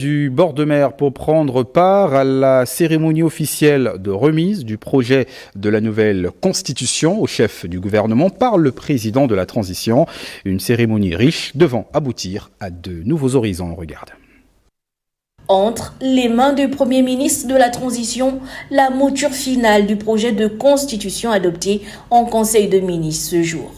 Du bord de mer pour prendre part à la cérémonie officielle de remise du projet de la nouvelle constitution au chef du gouvernement par le président de la transition. Une cérémonie riche devant aboutir à de nouveaux horizons. On regarde. Entre les mains du Premier ministre de la Transition, la mouture finale du projet de constitution adopté en Conseil de ministres ce jour.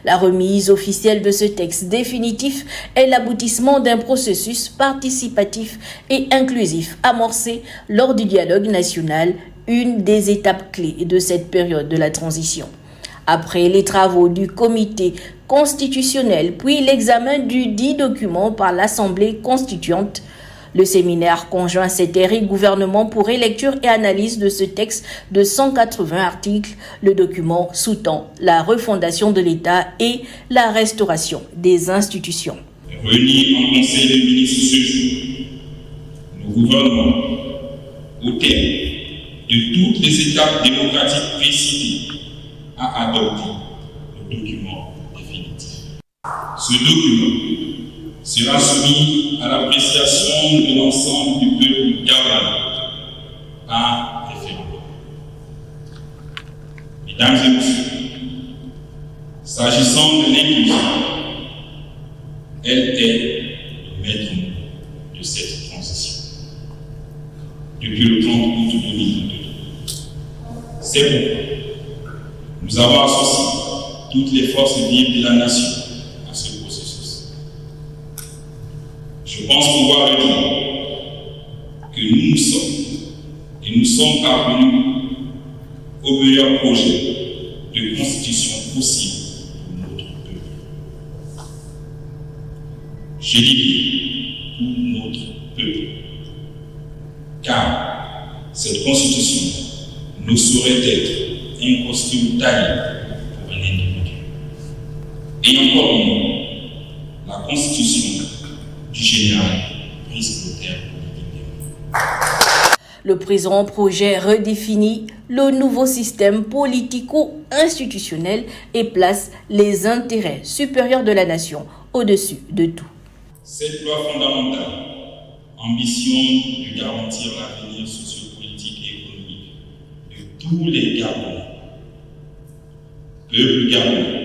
La remise officielle de ce texte définitif est l'aboutissement d'un processus participatif et inclusif amorcé lors du dialogue national, une des étapes clés de cette période de la transition. Après les travaux du comité constitutionnel, puis l'examen du dit document par l'Assemblée constituante, le séminaire conjoint CETERI gouvernement pour lecture et analyse de ce texte de 180 articles, le document sous-tend la refondation de l'État et la restauration des institutions. Réunis en Conseil des ministres ce jour, le gouvernement, au terme de toutes les étapes démocratiques précitées, a adopté le document définitif. Ce document sera soumis à l'appréciation de l'ensemble du peuple gabonais par référendum. Mesdames et messieurs, s'agissant de l'inclusion, elle est le maître mot de cette transition. Depuis le 30 août 2022, c'est pourquoi nous avons associé toutes les forces vives de la nation à ce processus. Je pense pouvoir le dire que nous sommes parvenus au meilleur projet de constitution possible pour notre peuple. Je dis pour notre peuple, car cette constitution ne saurait être un costume taillé pour un individu. Et encore moins, la constitution du général Brice Clotaire. Le présent projet redéfinit le nouveau système politico-institutionnel et place les intérêts supérieurs de la nation au-dessus de tout. Cette loi fondamentale ambitionne de garantir l'avenir sociopolitique et économique de tous les Gabonais, peuple gabonais,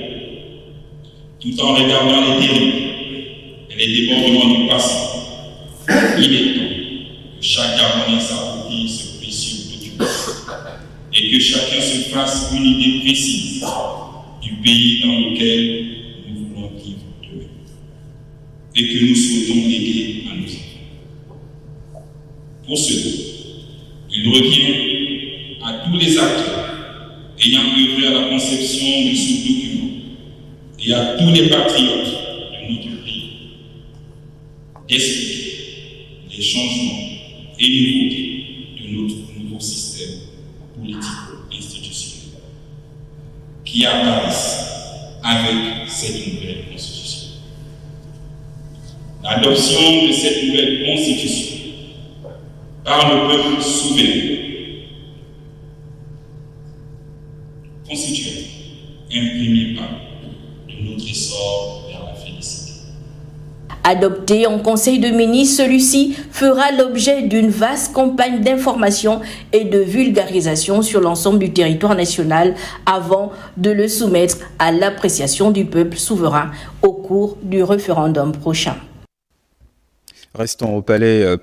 tout en regardant les dérives et les débordements du passé. Il est temps que chaque Gabonais s'approprie ce précieux document et que chacun se fasse une idée précise du pays dans lequel nous voulons vivre demain et que nous souhaitons léguer à nos enfants. Pour cela, il revient à tous les acteurs ayant œuvré à la conception de ce document et à tous les patriotes de notre pays d'expliquer les changements et nouveautés de notre nouveau système politico-institutionnel qui apparaissent avec cette nouvelle constitution. L'adoption de cette nouvelle constitution par le peuple souverain constitue un premier pas de notre essor vers la félicité. Adopté en Conseil de ministres, celui-ci fera l'objet d'une vaste campagne d'information et de vulgarisation sur l'ensemble du territoire national avant de le soumettre à l'appréciation du peuple souverain au cours du référendum prochain. Restons au palais